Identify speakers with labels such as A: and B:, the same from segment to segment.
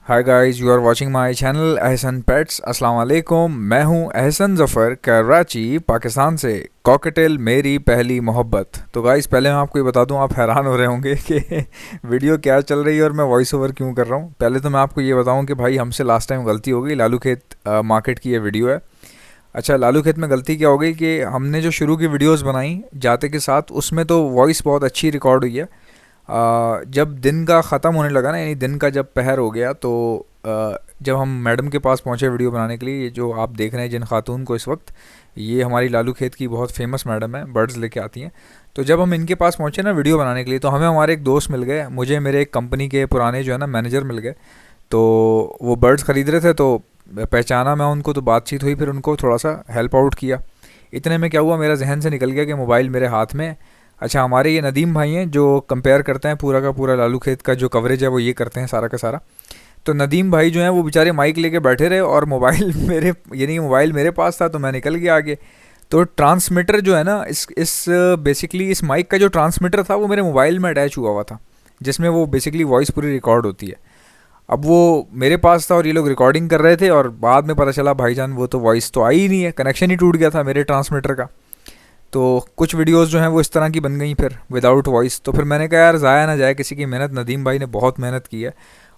A: Hi guys, you are watching my channel Ehsan pets. अस्सलाम वालेकुम। मैं हूं एहसन ज़फ़र, कराची पाकिस्तान से। कॉकटेल मेरी पहली मोहब्बत। तो गाइस, पहले मैं आपको ये बता दूं, आप हैरान हो रहे होंगे कि वीडियो क्या चल रही है और मैं वॉइस ओवर क्यों कर रहा हूं। पहले तो मैं आपको ये बताऊं कि भाई हमसे लास्ट टाइम गलती हो गई। लालू खेत मार्केट की ये वीडियो है। अच्छा, लालू खेत में गलती क्या हो गई कि हमने जो शुरू की वीडियोज़ बनाई जाते के साथ, उसमें तो वॉइस बहुत अच्छी रिकॉर्ड हुई है। जब दिन का ख़त्म होने लगा ना, यानी दिन का जब पहर हो गया, तो जब हम मैडम के पास पहुंचे वीडियो बनाने के लिए, ये जो आप देख रहे हैं जिन खातून को इस वक्त, ये हमारी लालू खेत की बहुत फेमस मैडम है, बर्ड्स लेके आती हैं। तो जब हम इनके पास पहुंचे ना वीडियो बनाने के लिए, तो हमें हमारे एक दोस्त मिल गए, मुझे मेरे एक कंपनी के पुराने जो है ना मैनेजर मिल गए। तो वो बर्ड्स ख़रीद रहे थे, तो पहचाना मैं उनको, तो बातचीत हुई, फिर उनको थोड़ा सा हेल्प आउट किया। इतने में क्या हुआ, मेरा जहन से निकल गया कि मोबाइल मेरे हाथ में है। अच्छा, हमारे ये नदीम भाई हैं जो कंपेयर करते हैं पूरा का पूरा लालू खेत का जो कवरेज है वो ये करते हैं सारा का सारा। तो नदीम भाई जो हैं वो बेचारे माइक लेके बैठे रहे और मोबाइल मेरे, यानी मोबाइल मेरे पास था, तो मैं निकल गया आगे। तो ट्रांसमीटर जो है ना, इस बेसिकली इस माइक का जो ट्रांसमीटर था वो मेरे मोबाइल में अटैच हुआ हुआ था, जिसमें वो बेसिकली वॉइस पूरी रिकॉर्ड होती है। अब वो मेरे पास था और ये लोग रिकॉर्डिंग कर रहे थे, और बाद में पता चला भाईजान वो तो वॉइस तो आई ही नहीं है, कनेक्शन ही टूट गया था मेरे ट्रांसमीटर का। तो कुछ वीडियोस जो हैं वो इस तरह की बन गई फिर विदाउट वॉइस। तो फिर मैंने कहा यार, ज़ाया ना जाए किसी की मेहनत। नदीम भाई ने बहुत मेहनत की है,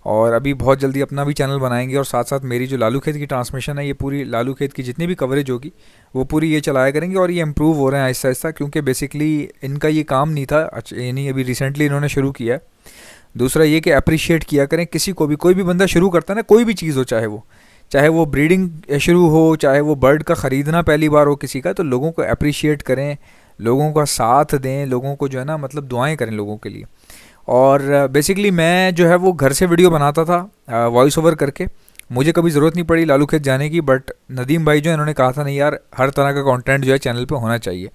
A: और अभी बहुत जल्दी अपना भी चैनल बनाएंगे, और साथ साथ मेरी जो लालू खेत की ट्रांसमिशन है, ये पूरी लालू खेत की जितनी भी कवरेज होगी वो पूरी ये चलाया करेंगे। और ये इम्प्रूव हो रहे हैं आहिस्ता आहिस्ता, क्योंकि बेसिकली इनका ये काम नहीं था, यानी अभी रिसेंटली इन्होंने शुरू किया है। दूसरा ये कि अप्रिशिएट किया करें किसी को भी, कोई भी बंदा शुरू करता है ना, कोई भी चीज़ हो, चाहे वो ब्रीडिंग शुरू हो, चाहे वो बर्ड का ख़रीदना पहली बार हो किसी का, तो लोगों को अप्रिशिएट करें, लोगों का साथ दें, लोगों को जो है ना मतलब दुआएं करें लोगों के लिए। और बेसिकली मैं जो है वो घर से वीडियो बनाता था वॉइस ओवर करके। मुझे कभी ज़रूरत नहीं पड़ी लालू खेत जाने की, बट नदीम भाई जो है इन्होंने कहा था नहीं यार, हर तरह का कंटेंट जो है चैनल पे होना चाहिए।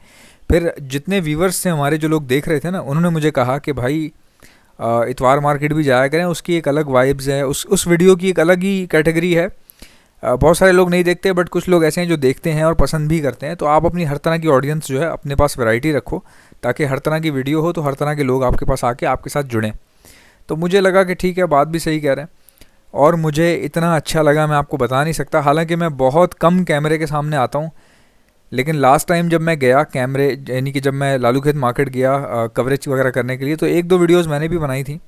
A: फिर जितने व्यूवर्स थे हमारे, जो लोग देख रहे थे ना, उन्होंने मुझे कहा कि भाई इतवार मार्केट भी जाया करें, उसकी एक अलग वाइब्स है, उस वीडियो की एक अलग ही कैटेगरी है। बहुत सारे लोग नहीं देखते, बट कुछ लोग ऐसे हैं जो देखते हैं और पसंद भी करते हैं। तो आप अपनी हर तरह की ऑडियंस जो है अपने पास वैरायटी रखो, ताकि हर तरह की वीडियो हो तो हर तरह के लोग आपके पास आके आपके साथ जुड़ें। तो मुझे लगा कि ठीक है, बात भी सही कह रहे हैं। और मुझे इतना अच्छा लगा, मैं आपको बता नहीं सकता। हालांकि मैं बहुत कम कैमरे के सामने आता हूँ, लेकिन लास्ट टाइम जब मैं गया कैमरे, यानी कि जब मैं लालू खेत मार्केट गया कवरेज वगैरह करने के लिए, तो एक दो वीडियोज़ मैंने भी बनाई थी।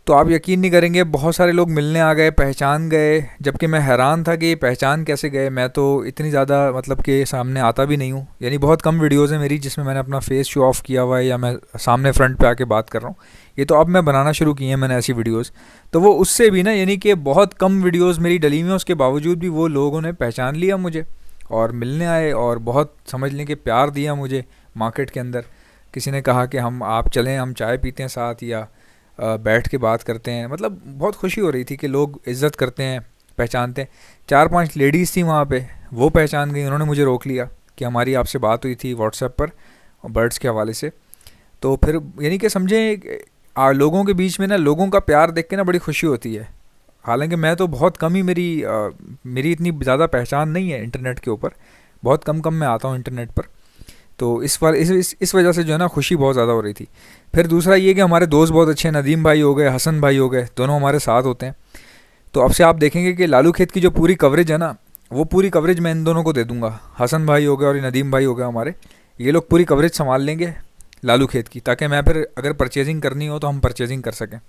A: तो आप यकीन नहीं करेंगे, बहुत सारे लोग मिलने आ गए, पहचान गए, जबकि मैं हैरान था कि ये पहचान कैसे गए। मैं तो इतनी ज़्यादा मतलब कि सामने आता भी नहीं हूँ, यानी बहुत कम वीडियोज़ हैं मेरी जिसमें मैंने अपना फेस शो ऑफ़ किया हुआ है या मैं सामने फ्रंट पे आके बात कर रहा हूँ। ये तो अब मैं बनाना शुरू की हैं मैंने ऐसी वीडियोज़। तो वो उससे भी ना, यानी कि बहुत कम वीडियोज़ मेरी डली हुई हैं, उसके बावजूद भी वो लोगों ने पहचान लिया मुझे और मिलने आए, और बहुत समझ लें कि प्यार दिया मुझे मार्केट के अंदर। किसी ने कहा कि हम आप चलें, हम चाय पीते हैं साथ, या बैठ के बात करते हैं। मतलब बहुत खुशी हो रही थी कि लोग इज़्ज़त करते हैं, पहचानते हैं। चार पांच लेडीज़ थी वहाँ पे, वो पहचान गई, उन्होंने मुझे रोक लिया कि हमारी आपसे बात हुई थी व्हाट्सएप पर बर्ड्स के हवाले से। तो फिर यानी कि समझें, लोगों के बीच में ना लोगों का प्यार देख के ना बड़ी खुशी होती है। हालांकि मैं तो बहुत कम ही, मेरी इतनी ज़्यादा पहचान नहीं है इंटरनेट के ऊपर, बहुत कम कम मैं आता हूँ इंटरनेट पर। तो इस बार इस वजह से जो है ना खुशी बहुत ज़्यादा हो रही थी। फिर दूसरा ये कि हमारे दोस्त बहुत अच्छे हैं, नदीम भाई हो गए, हसन भाई हो गए, दोनों हमारे साथ होते हैं। तो अब से आप देखेंगे कि लालू खेत की जो पूरी कवरेज है ना, वो पूरी कवरेज मैं इन दोनों को दे दूंगा। हसन भाई हो गए और ये नदीम भाई हो गए हमारे, ये लोग पूरी कवरेज संभाल लेंगे लालू खेत की, ताकि मैं फिर अगर परचेजिंग करनी हो तो हम परचेजिंग कर सकें।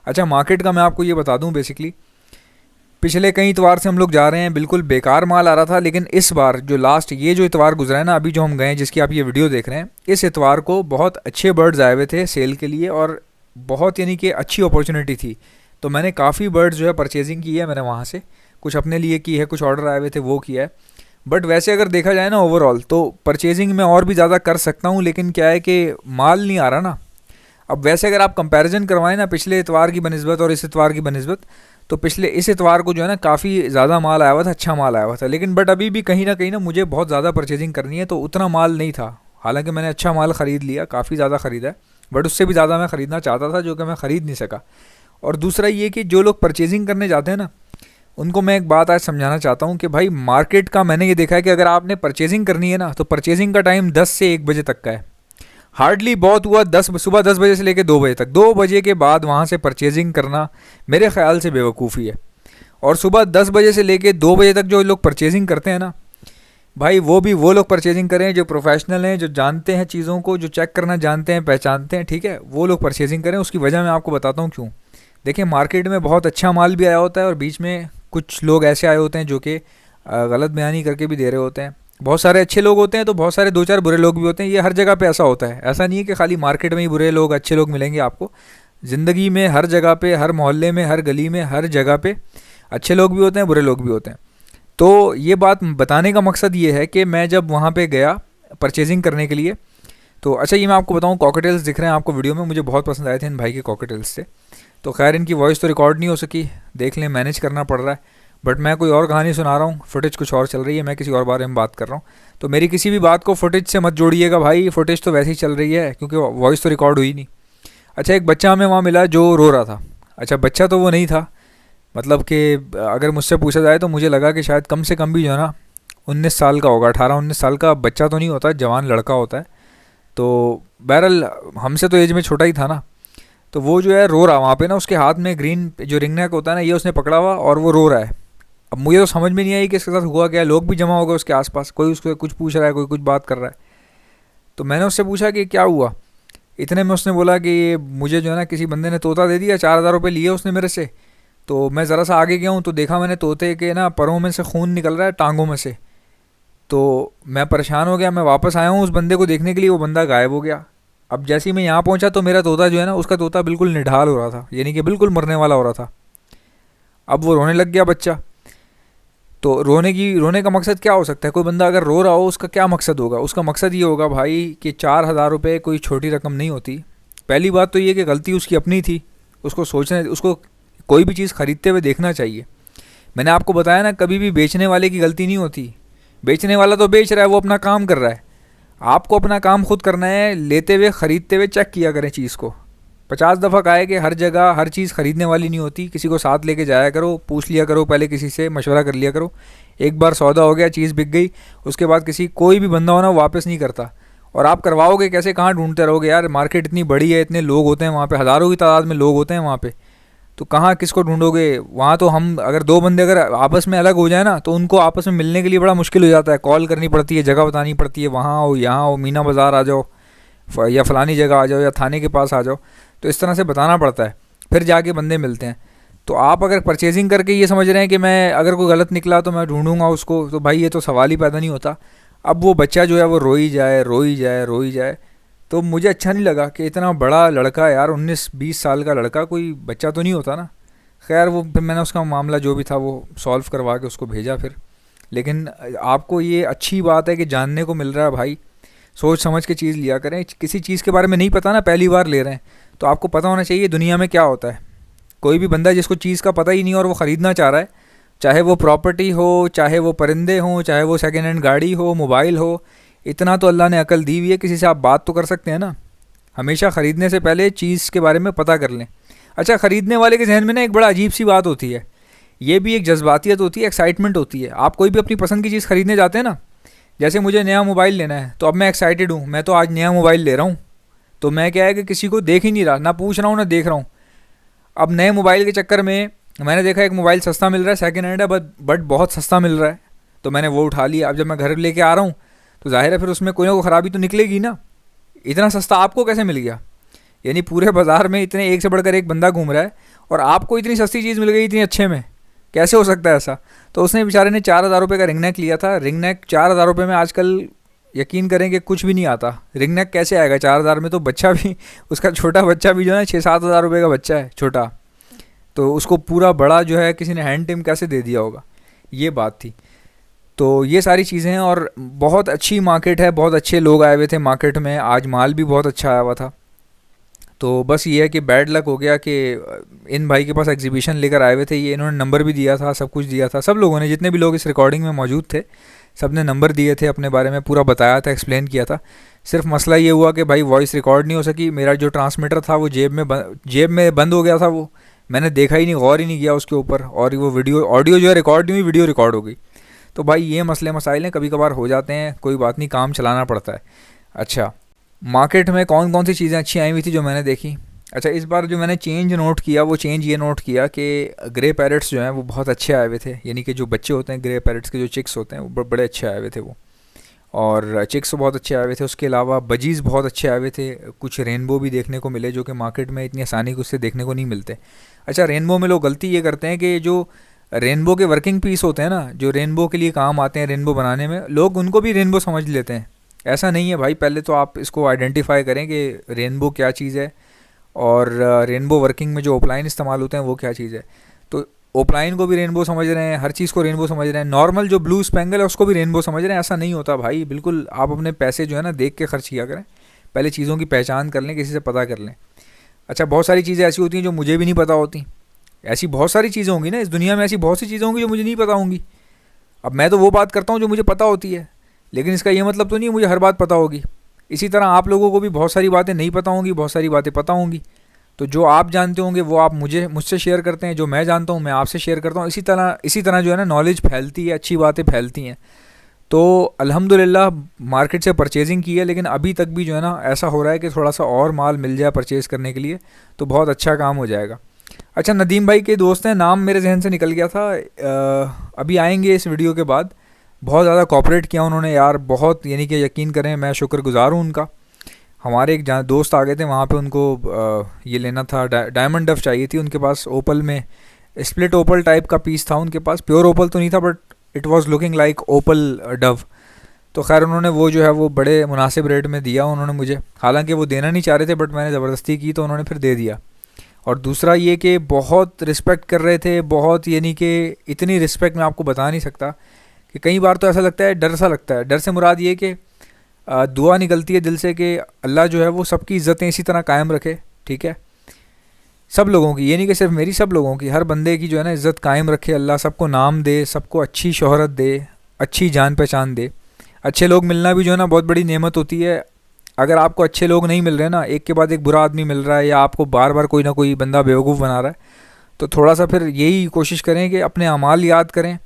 A: अच्छा, मार्केट का मैं आपको ये बता दूं, बेसिकली पिछले कई इतवार से हम लोग जा रहे हैं, बिल्कुल बेकार माल आ रहा था। लेकिन इस बार जो लास्ट ये जो इतवार गुजरा है ना, अभी जो हम गए जिसकी आप ये वीडियो देख रहे हैं, इस इतवार को बहुत अच्छे बर्ड्स आए हुए थे सेल के लिए, और बहुत यानी कि अच्छी अपॉर्चुनिटी थी। तो मैंने काफ़ी बर्ड्स जो है परचेजिंग की है मैंने वहाँ से, कुछ अपने लिए की है, कुछ ऑर्डर आए हुए थे वो किया है। बट वैसे अगर देखा जाए ना ओवरऑल, तो परचेजिंग में और भी ज़्यादा कर सकता हूँ, लेकिन क्या है कि माल नहीं आ रहा ना। अब वैसे अगर आप कंपैरिजन करवाएं ना पिछले इतवार की बनिस्बत और इस इतवार की बनिस्बत, तो पिछले इस इतवार को जो है ना काफ़ी ज़्यादा माल आया हुआ था, अच्छा माल आया हुआ था। लेकिन बट अभी भी कहीं ना मुझे बहुत ज़्यादा परचेजिंग करनी है, तो उतना माल नहीं था। हालांकि मैंने अच्छा माल ख़रीद लिया, काफ़ी ज़्यादा ख़रीदा है, बट उससे भी ज़्यादा मैं ख़रीदना चाहता था, जो कि मैं ख़रीद नहीं सका। और दूसरा ये कि जो लोग परचेजिंग करने जाते हैं ना, उनको मैं एक बात आज समझाना चाहता हूँ कि भाई मार्केट का मैंने ये देखा है कि अगर आपने परचेजिंग करनी है ना, तो परचेजिंग का टाइम 10 से 1 बजे तक का है। हार्डली बहुत हुआ सुबह 10 बजे से लेकर 2 बजे तक, 2 बजे के बाद वहाँ से परचेजिंग करना मेरे ख्याल से बेवकूफ़ी है। और सुबह 10 बजे से लेकर 2 बजे तक जो लोग परचेजिंग करते हैं ना भाई, वो लोग परचेजिंग करें जो प्रोफेशनल हैं, जो जानते हैं चीज़ों को, जो चेक करना जानते हैं, पहचानते हैं, ठीक है, वो लोग परचेजिंग करें। उसकी वजह मैं आपको बताता हूँ क्यों। देखिए, मार्केट में बहुत अच्छा माल भी आया होता है और बीच में कुछ लोग ऐसे आए होते हैं जो कि गलत बयानी करके भी दे रहे होते हैं। बहुत सारे अच्छे लोग होते हैं तो बहुत सारे 2-4 बुरे लोग भी होते हैं। ये हर जगह पे ऐसा होता है, ऐसा नहीं है कि खाली मार्केट में ही बुरे लोग अच्छे लोग मिलेंगे आपको। ज़िंदगी में हर जगह पे, हर मोहल्ले में, हर गली में, हर जगह पे अच्छे लोग भी होते हैं, बुरे लोग भी होते हैं। तो ये बात बताने का मकसद ये है कि मैं जब वहाँ पे गया परचेजिंग करने के लिए, तो अच्छा ये मैं आपको बताऊँ, कॉकटेल्स दिख रहे हैं आपको वीडियो में, मुझे बहुत पसंद आए थे इन भाई के कॉकटेल्स से। तो खैर इनकी वॉइस तो रिकॉर्ड नहीं हो सकी, देख लें, मैनेज करना पड़ रहा है। बट मैं कोई और कहानी सुना रहा हूँ, फुटेज कुछ और चल रही है, मैं किसी और बारे में बात कर रहा हूँ। तो मेरी किसी भी बात को फुटेज से मत जोड़िएगा भाई, फुटेज तो वैसे ही चल रही है क्योंकि वॉइस तो रिकॉर्ड हुई नहीं। अच्छा, एक बच्चा हमें वहाँ मिला जो रो रहा था। अच्छा, बच्चा तो वो नहीं था, मतलब कि अगर मुझसे पूछा जाए तो मुझे लगा कि शायद कम से कम भी जो है ना 19 साल का होगा, 18-19 साल का। बच्चा तो नहीं होता, जवान लड़का होता है। तो बहरहाल हमसे तो एज में छोटा ही था ना। तो वो जो है रो रहा वहाँ पे ना, उसके हाथ में ग्रीन जो रिंग नेक होता है ना, ये उसने पकड़ा हुआ और वो रो रहा है। अब मुझे तो समझ में नहीं आई कि इसके साथ हुआ क्या। लोग भी जमा हो गए उसके आसपास, कोई उसको कुछ पूछ रहा है, कोई कुछ बात कर रहा है। तो मैंने उससे पूछा कि क्या हुआ। इतने में उसने बोला कि ये मुझे जो है ना किसी बंदे ने तोता दे दिया, 4,000 रुपये लिए उसने मेरे से। तो मैं ज़रा सा आगे गया हूँ तो देखा मैंने तोते के ना परों में से खून निकल रहा है, टांगों में से। तो मैं परेशान हो गया, मैं वापस आया हूँ उस बंदे को देखने के लिए, वो बंदा गायब हो गया। अब जैसे ही मैं यहाँ पहुँचा तो मेरा तोता जो है ना, उसका तोता बिल्कुल निढाल हो रहा था, यानी कि बिल्कुल मरने वाला हो रहा था। अब वो रोने लग गया बच्चा। तो रोने का मकसद क्या हो सकता है। कोई बंदा अगर रो रहा हो उसका क्या मकसद होगा। उसका मकसद ये होगा भाई कि 4,000 रुपये कोई छोटी रकम नहीं होती। पहली बात तो ये कि गलती उसकी अपनी थी, उसको कोई भी चीज़ ख़रीदते हुए देखना चाहिए। मैंने आपको बताया ना, कभी भी बेचने वाले की गलती नहीं होती। बेचने वाला तो बेच रहा है, वो अपना काम कर रहा है। आपको अपना काम खुद करना है, लेते हुए ख़रीदते हुए चेक किया करें चीज़ को। 50 दफ़ा कहा है कि हर जगह हर चीज़ ख़रीदने वाली नहीं होती। किसी को साथ लेके जाया करो, पूछ लिया करो, पहले किसी से मशवरा कर लिया करो। एक बार सौदा हो गया, चीज़ बिक गई, उसके बाद कोई भी बंदा हो ना वापस नहीं करता। और आप करवाओगे कैसे, कहाँ ढूंढते रहोगे यार। मार्केट इतनी बड़ी है, इतने लोग होते हैं वहाँ पे, हज़ारों की तादाद में लोग होते हैं वहाँ पे। तो कहाँ किसको ढूंढोगे वहाँ। तो हम अगर 2 बंदे अगर आपस में अलग हो जाए ना तो उनको आपस में मिलने के लिए बड़ा मुश्किल हो जाता है। कॉल करनी पड़ती है, जगह बतानी पड़ती है, वहाँ हो, यहाँ हो, मीना बाज़ार आ जाओ, या फ़लानी जगह आ जाओ, या थाने के पास आ जाओ। तो इस तरह से बताना पड़ता है, फिर जाके बंदे मिलते हैं। तो आप अगर परचेजिंग करके ये समझ रहे हैं कि मैं अगर कोई गलत निकला तो मैं ढूंढूंगा उसको, तो भाई ये तो सवाल ही पैदा नहीं होता। अब वो बच्चा जो है वो रोई जाए, रोई जाए, रोई जाए। तो मुझे अच्छा नहीं लगा कि इतना बड़ा लड़का यार, 19-20 साल का लड़का, कोई बच्चा तो नहीं होता ना। खैर वो फिर मैंने उसका मामला जो भी था वो सॉल्व करवा के उसको भेजा फिर। लेकिन आपको ये अच्छी बात है कि जानने को मिल रहा है भाई। सोच समझ के चीज़ लिया करें। किसी चीज़ के बारे में नहीं पता ना, पहली बार ले रहे हैं, तो आपको पता होना चाहिए दुनिया में क्या होता है। कोई भी बंदा जिसको चीज़ का पता ही नहीं और वो ख़रीदना चाह रहा है, चाहे वो प्रॉपर्टी हो, चाहे वो परिंदे हों, चाहे वो सेकेंड हैंड गाड़ी हो, मोबाइल हो, इतना तो अल्लाह ने अकल दी हुई है, किसी से आप बात तो कर सकते हैं ना। हमेशा ख़रीदने से पहले चीज़ के बारे में पता कर लें। अच्छा, ख़रीदने वाले के जहन में ना एक बड़ा अजीब सी बात होती है, ये भी एक जज्बातियत होती है, एक्साइटमेंट होती है। आप कोई भी अपनी पसंद की चीज़ ख़रीदने जाते हैं ना, जैसे मुझे नया मोबाइल लेना है तो अब मैं एक्साइटेड हूँ, मैं तो आज नया मोबाइल ले रहा हूँ। तो मैं क्या है कि किसी को देख ही नहीं रहा, ना पूछ रहा हूँ ना देख रहा हूँ। अब नए मोबाइल के चक्कर में मैंने देखा एक मोबाइल सस्ता मिल रहा है, सेकेंड हैंड है बट बहुत सस्ता मिल रहा है, तो मैंने वो उठा लिया। अब जब मैं घर लेके आ रहा हूँ तो जाहिर है फिर उसमें कोई ना कोई ख़राबी तो निकलेगी ना। इतना सस्ता आपको कैसे मिल गया। यानी पूरे बाज़ार में इतने एक से बढ़कर एक बंदा घूम रहा है और आपको इतनी सस्ती चीज़ मिल गई इतनी अच्छे में, कैसे हो सकता है ऐसा। तो उसने बेचारे ने 4,000 रुपये का रिंग नेक लिया था। रिंग नेक 4,000 रुपये में आजकल यकीन करें कि कुछ भी नहीं आता। रिंग नेक कैसे आएगा 4,000 में। तो बच्चा भी, उसका छोटा बच्चा भी जो है 6-7 हज़ार रुपये का बच्चा है छोटा, तो उसको पूरा बड़ा जो है किसी ने हैंड टिम कैसे दे दिया होगा, ये बात थी। तो ये सारी चीज़ें हैं और बहुत अच्छी मार्केट है, बहुत अच्छे लोग आए हुए थे मार्केट में, आज माल भी बहुत अच्छा आया हुआ था। तो बस ये है कि बैड लक हो गया कि इन भाई के पास एग्जीबिशन लेकर आए हुए थे ये, इन्होंने नंबर भी दिया था, सब कुछ दिया था, सब लोगों ने, जितने भी लोग इस रिकॉर्डिंग में मौजूद थे सब ने नंबर दिए थे, अपने बारे में पूरा बताया था, एक्सप्लेन किया था। सिर्फ मसला ये हुआ कि भाई वॉइस रिकॉर्ड नहीं हो सकी। मेरा जो ट्रांसमीटर था वो जेब में बंद हो गया था, वो मैंने देखा ही नहीं, गौर ही नहीं किया उसके ऊपर, और वो ऑडियो जो है रिकॉर्ड नहीं हुई, वीडियो रिकॉर्ड हो गई। तो भाई ये मसले मसाइल हैं, कभी कभार हो जाते हैं, कोई बात नहीं, काम चलाना पड़ता है। अच्छा, मार्केट में कौन कौन सी चीज़ें अच्छी आई हुई थी जो मैंने देखी। अच्छा, इस बार जो मैंने चेंज नोट किया वो चेंज ये नोट किया कि ग्रे पैरट्स जो हैं वो बहुत अच्छे आए हुए थे, यानी कि जो बच्चे होते हैं ग्रे पैरट्स के, जो चिक्स होते हैं वो बड़े अच्छे आए हुए थे वो, और चिक्स बहुत अच्छे आए हुए थे। उसके अलावा बजीज़ बहुत अच्छे आए हुए थे, कुछ रेनबो भी देखने को मिले जो कि मार्केट में इतनी आसानी से उससे देखने को नहीं मिलते। अच्छा, रेनबो में लोग गलती ये करते हैं कि जो रेनबो के वर्किंग पीस होते हैं ना, जो रेनबो के लिए काम आते हैं रेनबो बनाने में, लोग उनको भी रेनबो समझ लेते हैं। ऐसा नहीं है भाई, पहले तो आप इसको आइडेंटिफाई करें कि रेनबो क्या चीज़ है, और रेनबो वर्किंग में जो ओपलाइन इस्तेमाल होते हैं वो क्या चीज़ है। तो ओपलाइन को भी रेनबो समझ रहे हैं, हर चीज़ को रेनबो समझ रहे हैं, नॉर्मल जो ब्लू स्पेंगल है उसको भी रेनबो समझ रहे हैं। ऐसा नहीं होता भाई, बिल्कुल आप अपने पैसे जो है ना देख के खर्च किया करें, पहले चीज़ों की पहचान कर लें, किसी से पता कर लें। अच्छा, बहुत सारी चीज़ें ऐसी होती हैं जो मुझे भी नहीं पता होती। ऐसी बहुत सारी चीज़ें होंगी ना इस दुनिया में, ऐसी बहुत सी चीज़ें होंगी जो मुझे नहीं पता होंगी। अब मैं तो वो बात करता हूँ जो मुझे पता होती है, लेकिन इसका ये मतलब तो नहीं है मुझे हर बात पता होगी। इसी तरह आप लोगों को भी बहुत सारी बातें नहीं पता होंगी, बहुत सारी बातें पता होंगी। तो जो आप जानते होंगे वो आप मुझसे शेयर करते हैं, जो मैं जानता हूँ मैं आपसे शेयर करता हूँ। इसी तरह जो है ना नॉलेज फैलती है, अच्छी बातें फैलती हैं। तो अल्हम्दुलिल्लाह मार्केट से परचेजिंग की है, लेकिन अभी तक भी जो है ना ऐसा हो रहा है कि थोड़ा सा और माल मिल जाए परचेज़ करने के लिए तो बहुत अच्छा काम हो जाएगा। अच्छा, नदीम भाई के दोस्त हैं, नाम मेरे जहन से निकल गया था, अभी आएंगे इस वीडियो के बाद। बहुत ज़्यादा कॉपरेट किया उन्होंने यार, बहुत, यानी कि यकीन करें मैं शुक्रगुज़ार हूँ उनका। हमारे एक जहाँ दोस्त आ गए थे वहाँ पे, उनको ये लेना था, डायमंड डफ चाहिए थी उनके पास, ओपल में स्प्लिट ओपल टाइप का पीस था उनके पास। प्योर ओपल तो नहीं था but it was looking like opal dove. तो खैर उन्होंने वो जो है वो बड़े मुनासिब रेट में दिया उन्होंने मुझे, हालांकि वो देना नहीं चाह रहे थे बट मैंने ज़बरदस्ती की तो उन्होंने फिर दे दिया। और दूसरा ये कि बहुत रिस्पेक्ट कर रहे थे, बहुत, यानी कि इतनी रिस्पेक्ट मैं आपको बता नहीं सकता कि कई बार तो ऐसा लगता है, डर सा लगता है। डर से मुराद ये कि दुआ निकलती है दिल से कि अल्लाह जो है वो सबकी इज़्ज़तें इसी तरह कायम रखे, ठीक है, सब लोगों की, ये नहीं कि सिर्फ मेरी, सब लोगों की, हर बंदे की जो है ना इज़्ज़त कायम रखे अल्लाह, सबको नाम दे, सबको अच्छी शोहरत दे, अच्छी जान पहचान दे। अच्छे लोग मिलना भी जो है ना बहुत बड़ी नेमत होती है। अगर आपको अच्छे लोग नहीं मिल रहे ना, एक के बाद एक बुरा आदमी मिल रहा है, या आपको बार बार कोई ना कोई बंदा बेवकूफ़ बना रहा है, तो थोड़ा सा फिर यही कोशिश करें कि अपने अमाल याद करें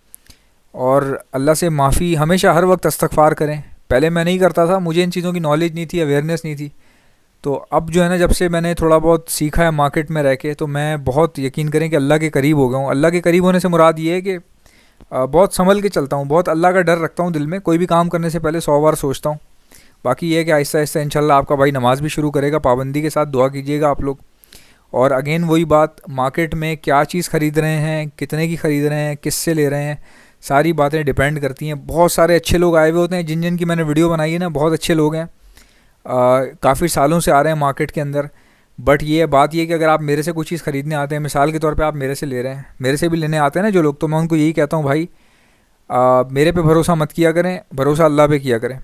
A: और अल्लाह से माफ़ी हमेशा हर वक्त इस्तग़फ़ार करें। पहले मैं नहीं करता था, मुझे इन चीज़ों की नॉलेज नहीं थी, अवेयरनेस नहीं थी। तो अब जो है ना जब से मैंने थोड़ा बहुत सीखा है मार्केट में रह के, तो मैं बहुत, यकीन करें कि अल्लाह के करीब हो गया हूँ। अल्लाह के करीब होने से मुराद ये है कि बहुत संभल के चलता हूँ, बहुत अल्लाह का डर रखता हूँ दिल में, कोई भी काम करने से पहले 100 बार सोचता हूँ। बाकी ये है कि आहिस्ता आहिस्ता इंशाल्लाह आपका भाई नमाज़ भी शुरू करेगा, पाबंदी के साथ, दुआ कीजिएगा आप लोग। और अगेन वही बात, मार्केट में क्या चीज़ ख़रीद रहे हैं, कितने की ख़रीद रहे हैं, किससे ले रहे हैं, सारी बातें डिपेंड करती हैं। बहुत सारे अच्छे लोग आए हुए होते हैं, जिन जिन की मैंने वीडियो बनाई है ना, बहुत अच्छे लोग हैं, काफ़ी सालों से आ रहे हैं मार्केट के अंदर। बट ये बात ये कि अगर आप मेरे से कुछ चीज़ ख़रीदने आते हैं, मिसाल के तौर पे आप मेरे से ले रहे हैं, मेरे से भी लेने आते हैं ना जो लोग, तो मैं उनको यही कहता हूँ भाई मेरे पे भरोसा मत किया करें, भरोसा अल्लाह पे किया करें।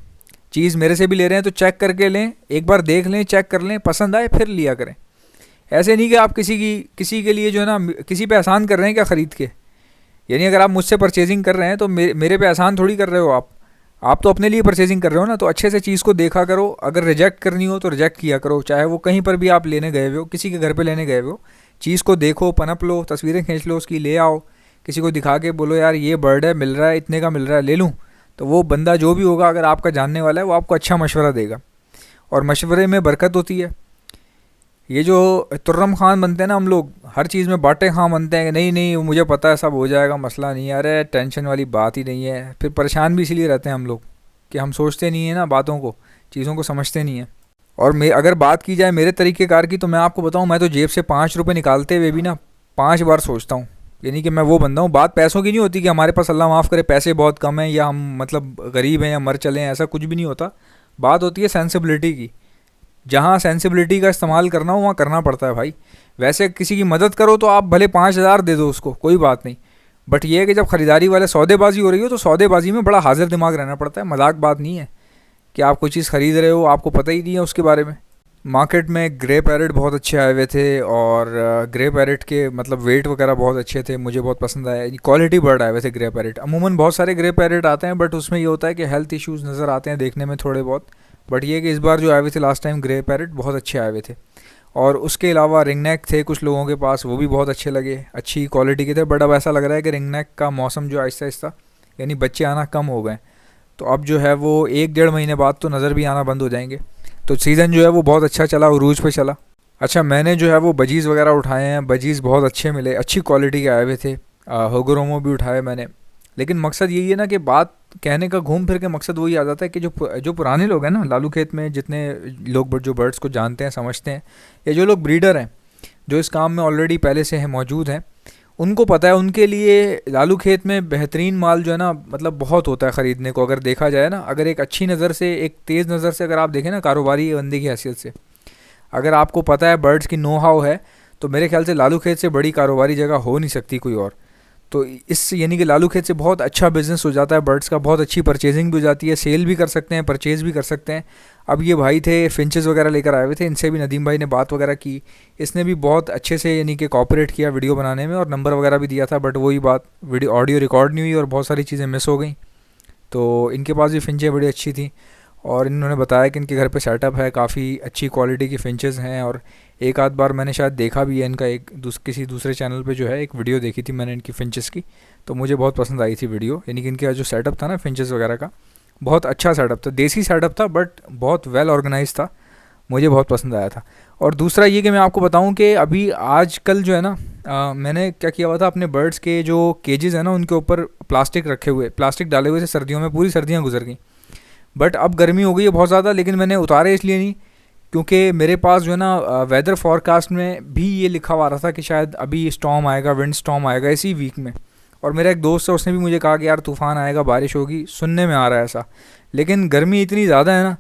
A: चीज़ मेरे से भी ले रहे हैं तो चेक करके लें, एक बार देख लें, चेक कर लें, पसंद आए फिर लिया करें। ऐसे नहीं कि आप किसी के लिए जो है ना किसी पे एहसान कर रहे हैं क्या ख़रीद के। यानी अगर आप मुझसे परचेजिंग कर रहे हैं तो मेरे पे एहसान थोड़ी कर रहे हो आप तो अपने लिए परचेजिंग कर रहे हो ना। तो अच्छे से चीज़ को देखा करो, अगर रिजेक्ट करनी हो तो रिजेक्ट किया करो, चाहे वो कहीं पर भी आप लेने गए हुए हो, किसी के घर पे लेने गए हुए हो, चीज़ को देखो, पनप लो, तस्वीरें खींच लो उसकी, ले आओ, किसी को दिखा के बोलो यार ये बर्ड है, मिल रहा है, इतने का मिल रहा है, ले लूँ। तो वो बंदा जो भी होगा, अगर आपका जानने वाला है, वो आपको अच्छा मशवरा देगा, और मशवरे में बरकत होती है। ये जो तुर्रम खान बनते हैं ना हम लोग, हर चीज़ में बाटे खां बनते हैं कि नहीं नहीं मुझे पता है सब हो जाएगा, मसला नहीं है, अरे टेंशन वाली बात ही नहीं है। फिर परेशान भी इसलिए रहते हैं हम लोग कि हम सोचते नहीं है ना बातों को, चीज़ों को समझते नहीं हैं। और अगर बात की जाए मेरे तरीक़ेकार की, तो मैं आपको बताऊँ, मैं तो जेब से 5 रुपये निकालते हुए भी ना 5 बार सोचता हूँ। यानी कि मैं वो बंदा हूँ, बात पैसों की नहीं होती कि हमारे पास अल्लाह माफ़ करे पैसे बहुत कम हैं, या हम मतलब गरीब हैं या मर चले हैं, ऐसा कुछ भी नहीं होता। बात होती है सेंसिबिलिटी की। जहाँ सेंसिबिलिटी का इस्तेमाल करना हो वहाँ करना पड़ता है भाई। वैसे किसी की मदद करो तो आप भले 5,000 दे दो उसको, कोई बात नहीं, बट ये है कि जब ख़रीदारी वाले सौदेबाजी हो रही हो तो सौदेबाजी में बड़ा हाजिर दिमाग रहना पड़ता है। मजाक बात नहीं है कि आप कोई चीज़ ख़रीद रहे हो, आपको पता ही नहीं है उसके बारे में। मार्केट में ग्रे पैरेट बहुत अच्छे आए हुए थे, और ग्रे पैरेट के मतलब वेट वगैरह बहुत अच्छे थे, मुझे बहुत पसंद आया। क्वालिटी बर्ड आए हुए थे ग्रे पैरेट। अमूमन बहुत सारे ग्रे पैरेट आते हैं बट उसमें ये होता है कि हेल्थ इश्यूज़ नज़र आते हैं देखने में थोड़े बहुत। बट ये कि इस बार जो आए हुए थे लास्ट टाइम ग्रे पैरेट बहुत अच्छे आए हुए थे। और उसके अलावा रिंग नेक थे कुछ लोगों के पास, वो भी बहुत अच्छे लगे, अच्छी क्वालिटी के थे। बट अब ऐसा लग रहा है कि रिंग नेक का मौसम जो आहिस्ता आहिस्ता, यानी बच्चे आना कम हो गए, तो अब जो है वो 1-1.5 महीने बाद तो नज़र भी आना बंद हो जाएंगे। तो सीज़न जो है वो बहुत अच्छा चला, उरूज पे चला। अच्छा, मैंने जो है वो बजीज़ वगैरह उठाए हैं, बजीज़ बहुत अच्छे मिले, अच्छी क्वालिटी के आए हुए थे। होगोरोमो भी उठाए मैंने। लेकिन मकसद यही है ना कि बात कहने का घूम फिर के मकसद वही आ जाता है कि जो पुराने लोग हैं ना लालू खेत में, जितने लोग जो बर्ड्स को जानते हैं समझते हैं, या जो लोग ब्रीडर हैं जो इस काम में ऑलरेडी पहले से हैं मौजूद हैं, उनको पता है, उनके लिए लालू खेत में बेहतरीन माल जो है ना, मतलब बहुत होता है ख़रीदने को। अगर देखा जाए ना, अगर एक अच्छी नज़र से, एक तेज़ नज़र से अगर आप देखें ना, कारोबारी बंदे की हैसियत से, अगर आपको पता है बर्ड्स की नो हाउ है, तो मेरे ख्याल से लालू खेत से बड़ी कारोबारी जगह हो नहीं सकती कोई और। तो इस यानी कि लालू खेत से बहुत अच्छा बिज़नेस हो जाता है बर्ड्स का, बहुत अच्छी परचेजिंग भी हो जाती है, सेल भी कर सकते हैं, परचेज़ भी कर सकते हैं। अब ये भाई थे फिंचेस वगैरह लेकर आए हुए थे, इनसे भी नदीम भाई ने बात वगैरह की। इसने भी बहुत अच्छे से यानी कि कॉपरेट किया वीडियो बनाने में, और नंबर वगैरह भी दिया था, बट वही बात, वीडियो ऑडियो रिकॉर्ड नहीं हुई और बहुत सारी चीज़ें मिस हो गई। तो इनके पास भी फिंचें बड़ी अच्छी थी, और इन्होंने बताया कि इनके घर पे सेटअप है, काफ़ी अच्छी क्वालिटी की फिंचेस हैं। और एक आध बार मैंने शायद देखा भी है इनका, किसी दूसरे चैनल पे जो है एक वीडियो देखी थी मैंने इनकी फिंचेस की, तो मुझे बहुत पसंद आई थी वीडियो। यानी कि इनका जो सेटअप था ना फिंचेस वगैरह का, बहुत अच्छा सेटअप था, देसी सेटअप था, बट बहुत वेल ऑर्गेनाइज था, मुझे बहुत पसंद आया था। और दूसरा ये कि मैं आपको बताऊं कि अभी आजकल जो है ना, मैंने क्या किया हुआ था, अपने बर्ड्स के जो केजेस हैं ना उनके ऊपर प्लास्टिक रखे हुए, प्लास्टिक डाले हुए थे सर्दियों में, पूरी सर्दियाँ गुजर गई। बट अब गर्मी हो गई है बहुत ज़्यादा, लेकिन मैंने उतारे इसलिए नहीं क्योंकि मेरे पास जो है ना वेदर फॉरकास्ट में भी ये लिखा हुआ रहा था कि शायद अभी स्टॉर्म आएगा, विंड स्टॉर्म आएगा इसी वीक में। और मेरा एक दोस्त है, उसने भी मुझे कहा कि यार तूफ़ान आएगा, बारिश होगी, सुनने में आ रहा है ऐसा। लेकिन गर्मी इतनी ज़्यादा है ना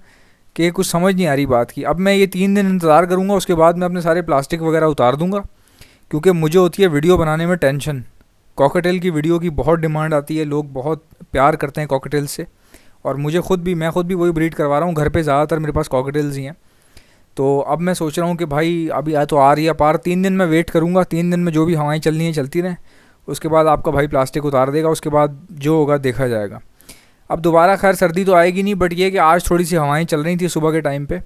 A: कि कुछ समझ नहीं आ रही बात की। अब मैं ये 3 दिन इंतज़ार करूँगा, उसके बाद मैं अपने सारे प्लास्टिक वगैरह उतार दूँगा, क्योंकि मुझे होती है वीडियो बनाने में टेंशन। कॉकटेल की वीडियो की बहुत डिमांड आती है, लोग बहुत प्यार करते हैं कॉकटेल से, और मैं खुद भी वही ब्रीड करवा रहा हूँ घर पे, ज़्यादातर मेरे पास कॉकटेल्स ही हैं। तो अब मैं सोच रहा हूँ कि भाई अभी तो आ रही है पार, 3 दिन मैं वेट करूँगा, 3 दिन में जो भी हवाएं चलनी है चलती रहें, उसके बाद आपका भाई प्लास्टिक उतार देगा, उसके बाद जो होगा देखा जाएगा। अब दोबारा खैर सर्दी तो आएगी नहीं, बट ये कि आज थोड़ी सी हवाएं चल रही थी सुबह के टाइम पे,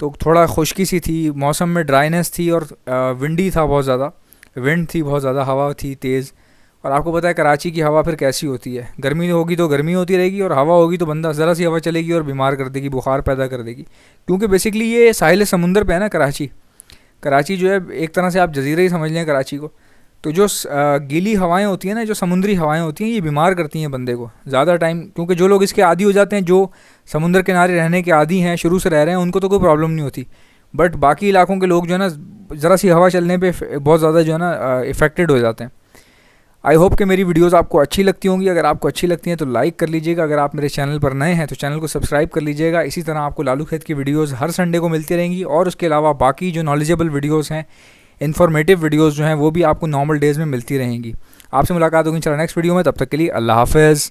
A: तो थोड़ा खुश्की सी थी, मौसम में ड्राइनेस थी, और विंडी था बहुत ज़्यादा, विंड थी बहुत ज़्यादा, हवा थी तेज़। और आपको पता है कराची की हवा फिर कैसी होती है, गर्मी होगी तो गर्मी होती रहेगी, और हवा होगी तो बंदा ज़रा सी हवा चलेगी और बीमार कर देगी, बुखार पैदा कर देगी। क्योंकि बेसिकली ये साहिल समुंदर पे है ना कराची। कराची जो है एक तरह से आप जजीरा ही समझ लें कराची को। तो जो गीली हवाएं होती हैं ना, जो समुद्री हवाएं होती हैं, ये बीमार करती हैं बंदे को ज़्यादा टाइम, क्योंकि जो लोग इसके आदी हो जाते हैं, जो समुंदर किनारे रहने के आदी हैं, शुरू से रह रहे हैं, उनको तो कोई प्रॉब्लम नहीं होती। बट बाकी इलाकों के लोग जो है ना, ज़रा सी हवा चलने पे बहुत ज़्यादा जो है ना इफ़ेक्टेड हो जाते हैं। आई होप कि मेरी वीडियोस आपको अच्छी लगती होंगी। अगर आपको अच्छी लगती हैं तो लाइक कर लीजिएगा, अगर आप मेरे चैनल पर नए हैं तो चैनल को सब्सक्राइब कर लीजिएगा। इसी तरह आपको लालू खेत की वीडियोस हर संडे को मिलती रहेंगी, और उसके अलावा बाकी जो नॉलेजेबल वीडियोस हैं, इन्फॉर्मेटिव वीडियोस जो हैं, वो भी आपको नॉर्मल डेज़ में मिलती रहेंगी। आपसे मुलाकात होगी इंशाल्लाह नेक्स्ट वीडियो में, तब तक के लिए अल्लाह हाफ़िज़।